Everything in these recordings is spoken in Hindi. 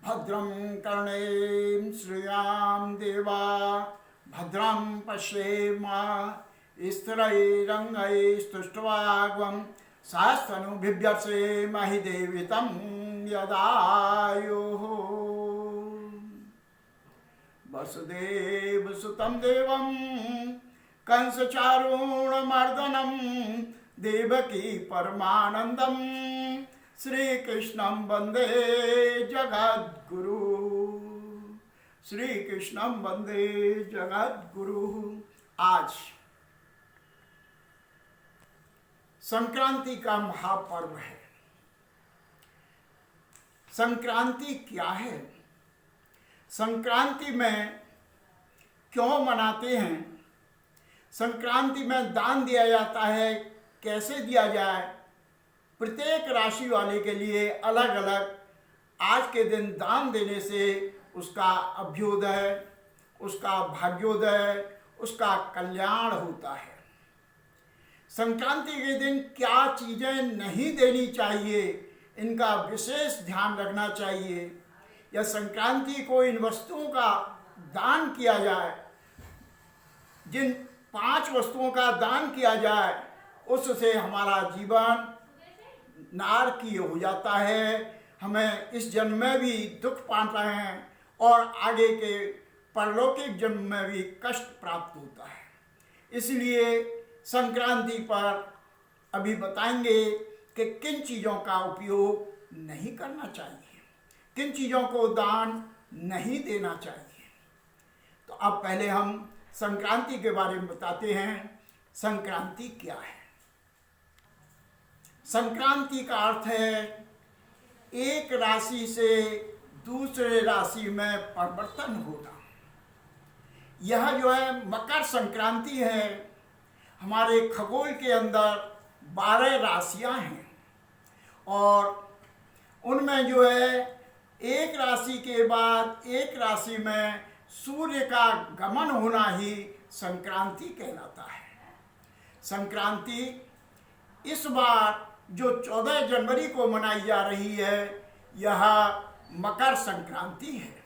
भद्रं कर्णेम श्रियाम देवा भद्रं पश्येम स्थिरैरङ्गैस्तुष्ट्वाग्वं सहस्रनुबिभ्यसेमहि देवितं यदायुः। वसुदेवसुतं देवं कंसचारूणमर्दनं देवकी परमानन्दं श्रीकृष्णं वन्दे जगद्गुरु। श्री कृष्णम वंदे जगद्गुरु। आज संक्रांति का महापर्व है। संक्रांति क्या है, संक्रांति में क्यों मनाते हैं, संक्रांति में दान दिया जाता है, कैसे दिया जाए, प्रत्येक राशि वाले के लिए अलग अलग आज के दिन दान देने से उसका अभ्युदय, उसका भाग्योदय, उसका कल्याण होता है। संक्रांति के दिन क्या चीज़ें नहीं देनी चाहिए, इनका विशेष ध्यान रखना चाहिए। या संक्रांति को इन वस्तुओं का दान किया जाए, जिन 5 वस्तुओं का दान किया जाए उससे हमारा जीवन नारकीय हो जाता है। हमें इस जन्म में भी दुख पाता है और आगे के परलौकिक जन्म में भी कष्ट प्राप्त होता है। इसलिए संक्रांति पर अभी बताएंगे कि किन चीज़ों का उपयोग नहीं करना चाहिए, किन चीज़ों को दान नहीं देना चाहिए। तो अब पहले हम संक्रांति के बारे में बताते हैं। संक्रांति क्या है? संक्रांति का अर्थ है एक राशि से दूसरे राशि में परिवर्तन होना। यह जो है मकर संक्रांति है। हमारे खगोल के अंदर 12 राशियां हैं और उनमें जो है एक राशि के बाद एक राशि में सूर्य का गमन होना ही संक्रांति कहलाता है। संक्रांति इस बार जो 14 जनवरी को मनाई जा रही है, यह मकर संक्रांति है।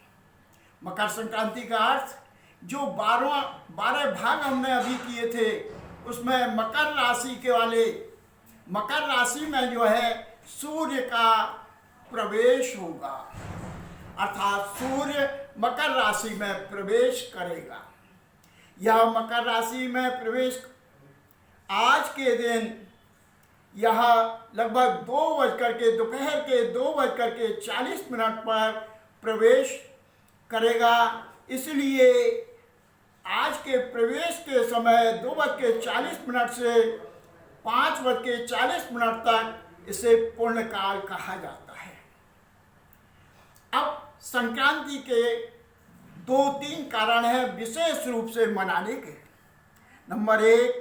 मकर संक्रांति का अर्थ जो 12 भाग हमने अभी किए थे, उसमें मकर राशि के वाले मकर राशि में जो है सूर्य का प्रवेश होगा, अर्थात सूर्य मकर राशि में प्रवेश करेगा। यह मकर राशि में प्रवेश आज के दिन यह लगभग दोपहर के 2:40 पर प्रवेश करेगा। इसलिए आज के प्रवेश के समय 2:40 से 5:40 तक इसे पूर्णकाल कहा जाता है। अब संक्रांति के 2-3 कारण हैं विशेष रूप से मनाने के। नंबर 1,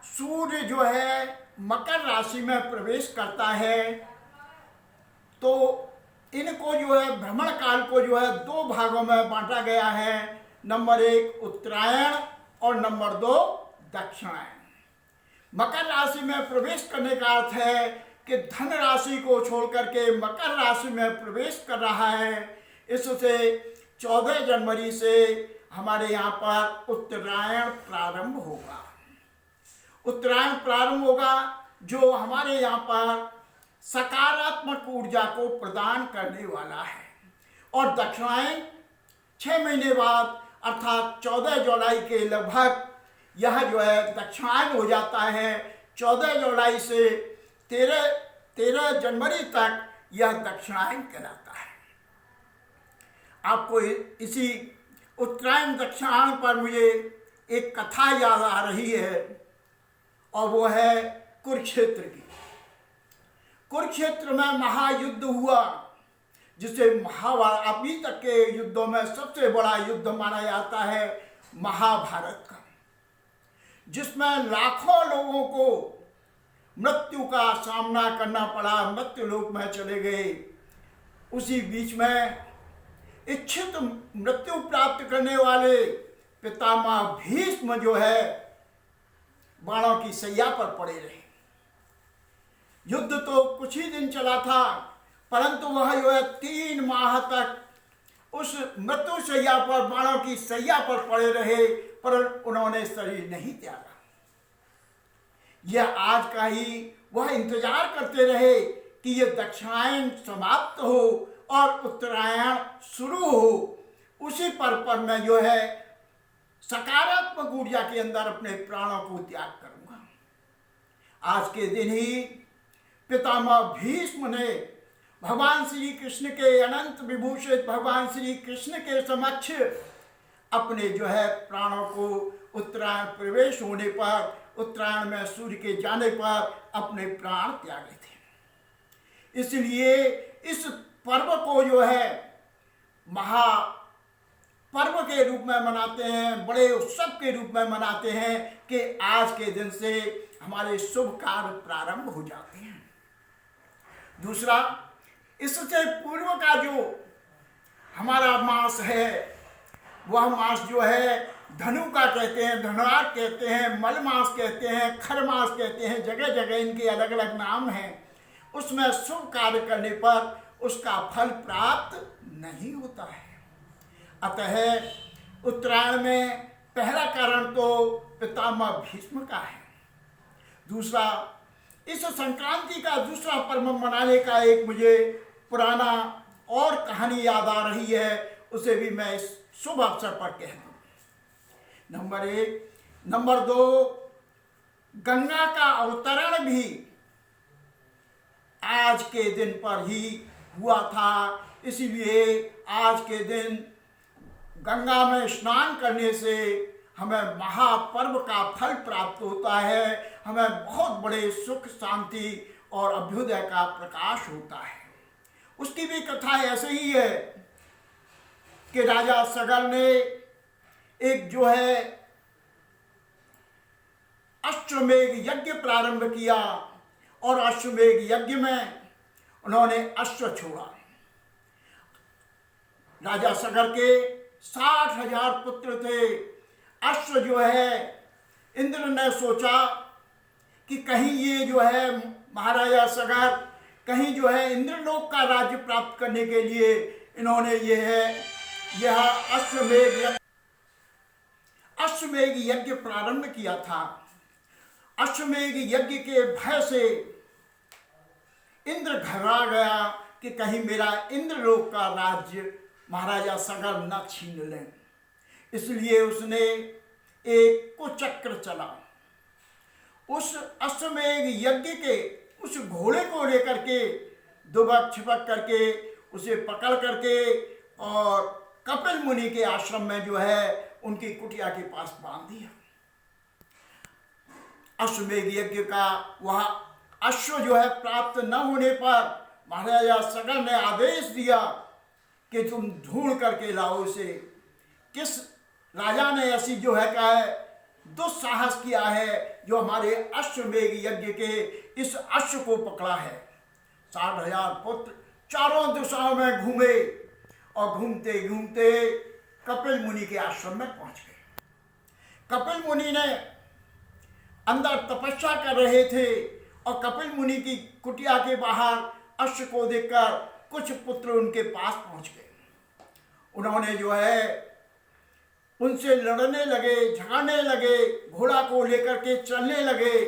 सूर्य जो है मकर राशि में प्रवेश करता है, तो इनको जो है भ्रमण काल को जो है 2 भागों में बांटा गया है। नंबर 1 उत्तरायण और नंबर 2 दक्षिणायन। मकर राशि में प्रवेश करने का अर्थ है कि धन राशि को छोड़ करके मकर राशि में प्रवेश कर रहा है। इससे 14 जनवरी से हमारे यहाँ पर उत्तरायण प्रारंभ होगा। उत्तरायण प्रारंभ होगा जो हमारे यहाँ पर सकारात्मक ऊर्जा को प्रदान करने वाला है। और दक्षिणायन 6 महीने बाद अर्थात 14 जुलाई के लगभग यह जो है दक्षिणायन हो जाता है। 14 जुलाई से 13 जनवरी तक यह दक्षिणायन कहलाता है। आपको इसी उत्तरायण दक्षिणायन पर मुझे एक कथा याद आ रही है और वो है कुरुक्षेत्र की। कुरुक्षेत्र में महायुद्ध हुआ, जिसे महाभारत अभी तक के युद्धों में सबसे बड़ा युद्ध माना जाता है, महाभारत का, जिसमें लाखों लोगों को मृत्यु का सामना करना पड़ा, मृत्यु लोक में चले गए। उसी बीच में इच्छित मृत्यु प्राप्त करने वाले पितामह भीष्म जो है बाणों की सैया पर पड़े रहे। युद्ध तो कुछ ही दिन चला था परंतु वह जो है 3 माह तक उस मृत्यु शैया पर, बाणों की शैया पर पड़े रहे, पर उन्होंने शरीर नहीं त्यागा। यह आज का ही वह इंतजार करते रहे कि यह दक्षिणायन समाप्त हो और उत्तरायण शुरू हो। उसी पर मैं जो है सकारात्मक ऊर्जा के अंदर अपने प्राणों को त्याग करूंगा। आज के दिन ही पितामह भीष्म ने भगवान श्री कृष्ण के, अनंत विभूषित भगवान श्री कृष्ण के समक्ष अपने जो है प्राणों को उत्तरायण प्रवेश होने पर, उत्तरायण में सूर्य के जाने पर अपने प्राण त्यागे थे। इसलिए इस पर्व को जो है महा पर्व के रूप में मनाते हैं, बड़े उत्सव के रूप में मनाते हैं कि आज के दिन से हमारे शुभ कार्य प्रारंभ हो जाते हैं। दूसरा, इससे पूर्व का जो हमारा मास है, वह मास जो है धनु का कहते हैं, धनुराग कहते हैं, मल मास कहते हैं, खर मास कहते हैं, जगह जगह इनके अलग अलग नाम हैं। उसमें शुभ कार्य करने पर उसका फल प्राप्त नहीं होता है। अतः उत्तरायण में पहला कारण तो पितामह भीष्म का है। दूसरा, इस संक्रांति का दूसरा पर्व मनाने का एक मुझे पुराना और कहानी याद आ रही है, उसे भी मैं इस शुभ अवसर पर कह दूं। नंबर 1। नंबर 2, गंगा का अवतरण भी आज के दिन पर ही हुआ था। इसीलिए आज के दिन गंगा में स्नान करने से हमें महापर्व का फल प्राप्त होता है, हमें बहुत बड़े सुख, शांति और अभ्युदय का प्रकाश होता है। उसकी भी कथा ऐसे ही है कि राजा सगर ने एक जो है अश्वमेघ यज्ञ प्रारंभ किया और अश्वमेघ यज्ञ में उन्होंने अश्व छोड़ा। राजा सगर के 60,000 पुत्र थे। अश्व जो है, इंद्र ने सोचा कि कहीं ये जो है महाराजा सगर कहीं जो है इंद्रलोक का राज्य प्राप्त करने के लिए इन्होंने यह अश्वमेघ यज्ञ प्रारंभ किया था। अश्वमेघ यज्ञ के भय से इंद्र घबरा गया कि कहीं मेरा इंद्रलोक का राज्य महाराजा सगर न छीन लें। इसलिए उसने एक कुचक्र चला। उस अश्वमेघ यज्ञ के उस घोड़े को लेकर के दुबक छिपक करके उसे पकड़ करके और कपिल मुनि के आश्रम में जो है उनकी कुटिया के पास बांध दिया। अश्वमेघ यज्ञ का वह अश्व जो है प्राप्त न होने पर महाराजा सगर ने आदेश दिया कि तुम ढूंढ करके लाओ इसे। किस राजा ने ऐसी जो है क्या है दुस्साहस किया है जो हमारे अश्वमेघ यज्ञ के इस अश्व को पकड़ा है। 60,000 पुत्र चारों दिशाओं में घूमे और घूमते घूमते कपिल मुनि के आश्रम में पहुंच गए। कपिल मुनि ने अंदर तपस्या कर रहे थे और कपिल मुनि की कुटिया के बाहर अश्व को देखकर कुछ पुत्र उनके पास पहुंच गए। उन्होंने जो है उनसे लड़ने लगे, झगड़ने लगे, घोड़ा को लेकर के चलने लगे।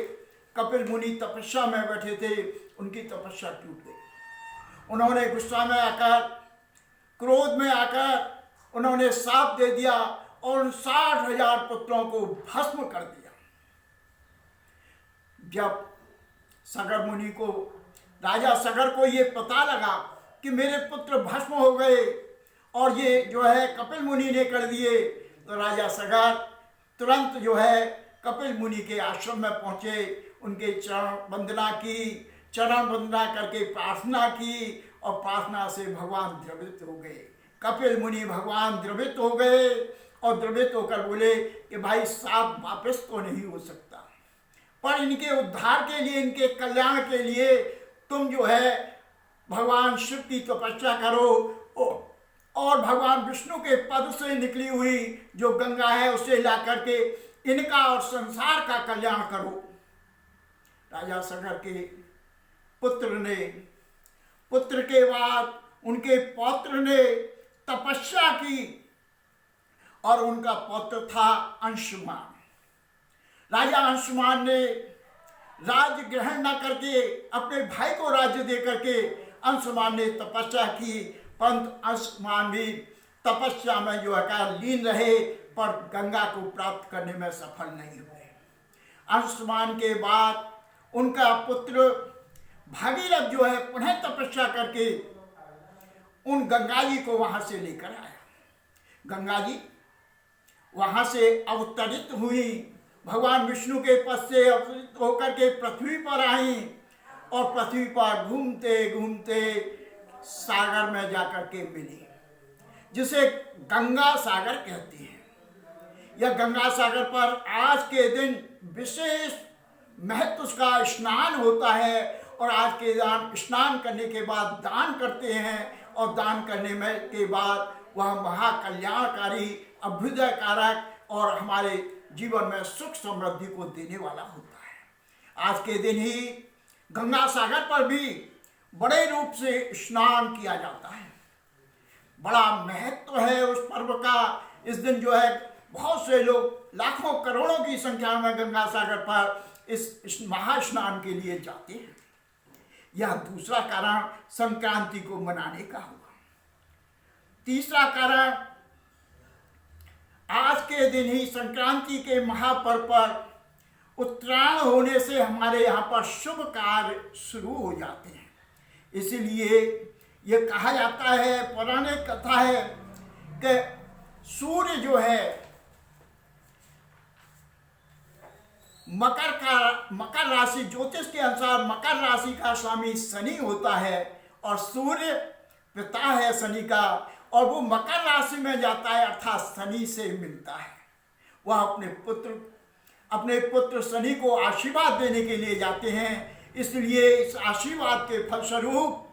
कपिल मुनि तपस्या में बैठे थे, उनकी तपस्या टूट गई। उन्होंने गुस्सा में आकर, क्रोध में आकर उन्होंने शाप दे दिया और उन 60,000 पुत्रों को भस्म कर दिया। जब सगर मुनि को, राजा सगर को ये पता लगा कि मेरे पुत्र भस्म हो गए और ये जो है कपिल मुनि ने कर दिए, तो राजा सगर तुरंत जो है कपिल मुनि के आश्रम में पहुंचे, उनके चरण वंदना करके प्रार्थना की और प्रार्थना से भगवान द्रवित हो गए। कपिल मुनि भगवान द्रवित हो गए और द्रवित होकर बोले कि भाई साहब वापस तो नहीं हो सकता, पर इनके उद्धार के लिए, इनके कल्याण के लिए तुम जो है भगवान शिव की तपस्या करो और भगवान विष्णु के पद से निकली हुई जो गंगा है उसे ला करके इनका और संसार का कल्याण करो। राजा सगर के पुत्र ने पुत्र के बाद उनके पौत्र ने तपस्या की और उनका पौत्र था अंशुमान। राजा अंशुमान ने राज्य ग्रहण न करके अपने भाई को राज्य दे करके अंशुमान ने तपस्या की, परंतु अंशुमान भी तपस्या में जो है लीन रहे पर गंगा को प्राप्त करने में सफल नहीं हुए। अंशुमान के बाद उनका पुत्र भागीरथ जो है पुनः तपस्या करके उन गंगा जी को वहां से लेकर आया। गंगा जी वहां से अवतरित हुई, भगवान विष्णु के पद से अवतरित होकर के पृथ्वी पर आई और पृथ्वी पर घूमते घूमते सागर में जाकर के मिली, जिसे गंगा सागर कहते हैं। यह गंगा सागर पर आज के दिन विशेष महत्व का स्नान होता है और आज के स्नान करने के बाद दान करते हैं और दान करने में के बाद वह महाकल्याणकारी, अभ्युदयकारक और हमारे जीवन में सुख समृद्धि को देने वाला होता है। आज के दिन ही गंगा सागर पर भी बड़े रूप से स्नान किया जाता है। बड़ा महत्व है उस पर्व का। इस दिन जो है बहुत से लोग लाखों करोड़ों की संख्या में गंगा सागर पर इस महास्नान के लिए जाते हैं। यह दूसरा कारण संक्रांति को मनाने का हुआ। तीसरा कारण, आज के दिन ही संक्रांति के महापर्व पर उत्तरायण होने से हमारे यहाँ पर शुभ कार्य शुरू हो जाते हैं। इसीलिए ये कहा जाता है, पौराणिक कथा है कि सूर्य जो है मकर राशि, ज्योतिष के अनुसार मकर राशि का स्वामी शनि होता है और सूर्य पिता है शनि का, और वो मकर राशि में जाता है अर्थात शनि से मिलता है। वह अपने पुत्र शनि को आशीर्वाद देने के लिए जाते हैं। इसलिए इस आशीर्वाद के फलस्वरूप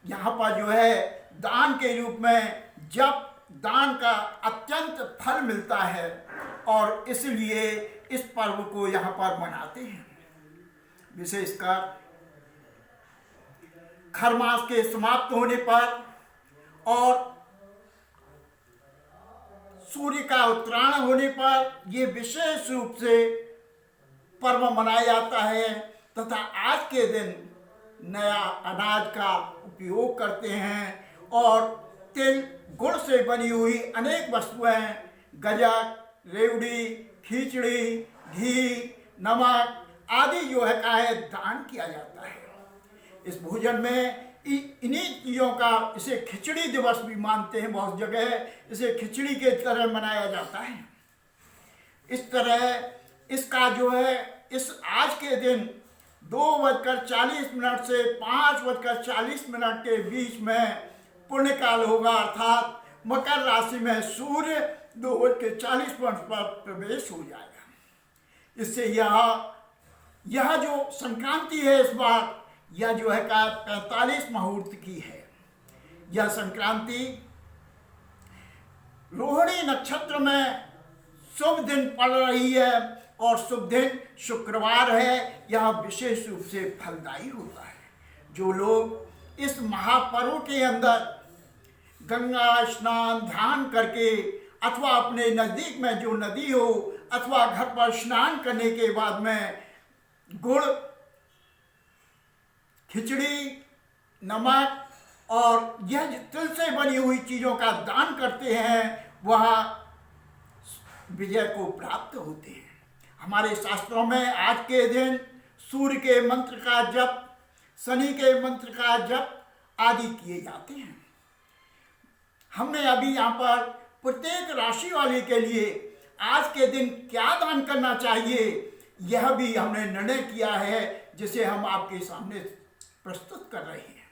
यहाँ पर जो है दान के रूप में जब दान का अत्यंत फल मिलता है और इसलिए इस पर्व को यहाँ पर मनाते हैं। विशेषकर खर मास के समाप्त होने पर और सूर्य का उत्तरायण होने पर ये विशेष रूप से पर्व मनाया जाता है तथा आज के दिन नया अनाज का उपयोग करते हैं और तिल गुड़ से बनी हुई अनेक वस्तुएं, गजक, रेवड़ी, खिचड़ी, घी, नमक आदि जो है दान किया जाता है। इस भोजन में इन्हीं चीज़ों का, इसे खिचड़ी दिवस भी मानते हैं, बहुत जगह इसे खिचड़ी के तरह मनाया जाता है। इस तरह इसका जो है इस आज के दिन 2:40 से 5:40 के बीच में पुण्यकाल होगा, अर्थात मकर राशि में सूर्य 2:40 पर प्रवेश हो जाएगा। इससे यह जो संक्रांति है इस बार यह जो है 45 मुहूर्त की है। यह संक्रांति रोहिणी नक्षत्र में शुभ दिन पड़ रही है और शुभ दिन शुक्रवार है। यह विशेष रूप से फलदायी होता है। जो लोग इस महापर्व के अंदर गंगा स्नान ध्यान करके अथवा अपने नज़दीक में जो नदी हो अथवा घर पर स्नान करने के बाद में गुड़, खिचड़ी, नमक और यह तिल से बनी हुई चीज़ों का दान करते हैं, वह विजय को प्राप्त होते हैं। हमारे शास्त्रों में आज के दिन सूर्य के मंत्र का जप, शनि के मंत्र का जप आदि किए जाते हैं। हमने अभी यहाँ पर प्रत्येक राशि वाले के लिए आज के दिन क्या दान करना चाहिए यह भी हमने निर्णय किया है, जिसे हम आपके सामने प्रस्तुत कर रहे हैं।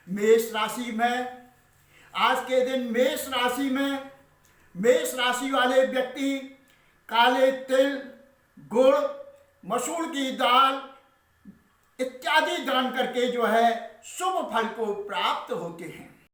मेष राशि में आज के दिन मेष राशि वाले व्यक्ति काले तिल, गुड़, मसूर की दाल इत्यादि दान करके जो है शुभ फल को प्राप्त होते हैं।